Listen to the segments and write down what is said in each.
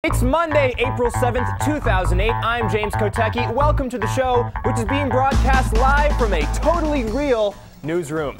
It's Monday, April 7th, 2008. I'm James Kotecki. Welcome to the show, which is being broadcast live from a totally real newsroom.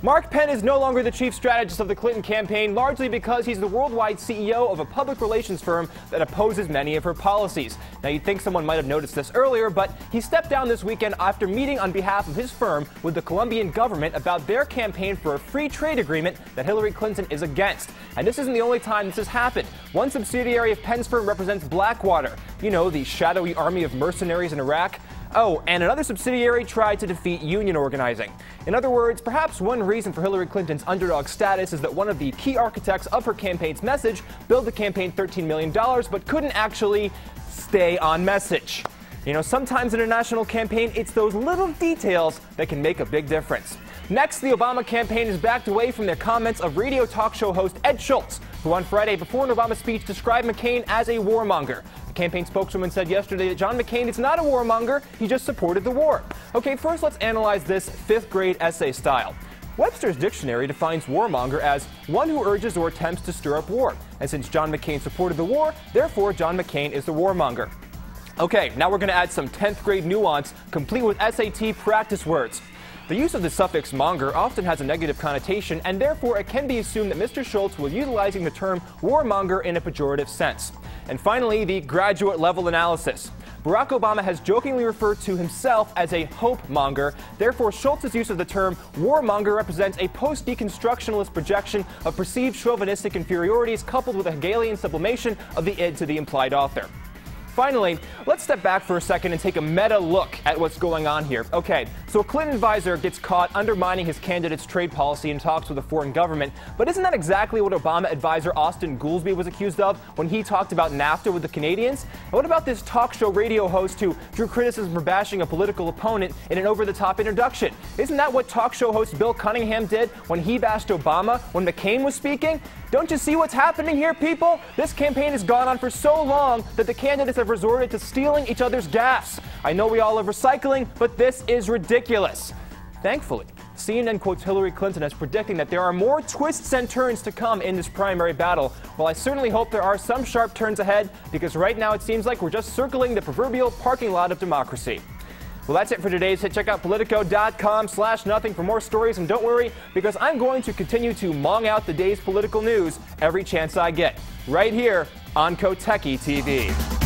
Mark Penn is no longer the chief strategist of the Clinton campaign, largely because he's the worldwide CEO of a public relations firm that opposes many of her policies. Now, you'd think someone might have noticed this earlier, but he stepped down this weekend after meeting on behalf of his firm with the Colombian government about their campaign for a free trade agreement that Hillary Clinton is against. And this isn't the only time this has happened. One subsidiary of Penn's firm represents Blackwater, you know, the shadowy army of mercenaries in Iraq. Oh, and another subsidiary tried to defeat union organizing. In other words, perhaps one reason for Hillary Clinton's underdog status is that one of the key architects of her campaign's message billed the campaign $13 million, but couldn't actually stay on message. You know, sometimes in a national campaign, it's those little details that can make a big difference. Next, the Obama campaign has backed away from their comments of radio talk show host Ed Schultz, who on Friday before an Obama speech described McCain as a warmonger. The campaign spokeswoman said yesterday that John McCain is not a warmonger, he just supported the war. Okay, first let's analyze this fifth-grade essay style. Webster's dictionary defines warmonger as one who urges or attempts to stir up war. And since John McCain supported the war, therefore John McCain is the warmonger. Okay, now we're going to add some 10th grade nuance, complete with SAT practice words. The use of the suffix monger often has a negative connotation, and therefore it can be assumed that Mr. Schultz was utilizing the term warmonger in a pejorative sense. And finally, the graduate level analysis. Barack Obama has jokingly referred to himself as a hope monger. Therefore, Schultz's use of the term warmonger represents a post-deconstructionalist projection of perceived chauvinistic inferiorities coupled with a Hegelian sublimation of the id to the implied author. Finally, let's step back for a second and take a meta look at what's going on here. Okay, so a Clinton advisor gets caught undermining his candidate's trade policy in talks with a foreign government, but isn't that exactly what Obama advisor Austin Goolsbee was accused of when he talked about NAFTA with the Canadians? And what about this talk show radio host who drew criticism for bashing a political opponent in an over-the-top introduction? Isn't that what talk show host Bill Cunningham did when he bashed Obama when McCain was speaking? Don't you see what's happening here, people? This campaign has gone on for so long that the candidates have resorted to stealing each other's gaffes. I know we all love recycling, but this is ridiculous. Thankfully, CNN quotes Hillary Clinton as predicting that there are more twists and turns to come in this primary battle. Well, I certainly hope there are some sharp turns ahead, because right now it seems like we're just circling the proverbial parking lot of democracy. Well, that's it for today's hit. Check out Politico.com/nothing for more stories. And don't worry, because I'm going to continue to mong out the day's political news every chance I get, right here on Kotecki TV.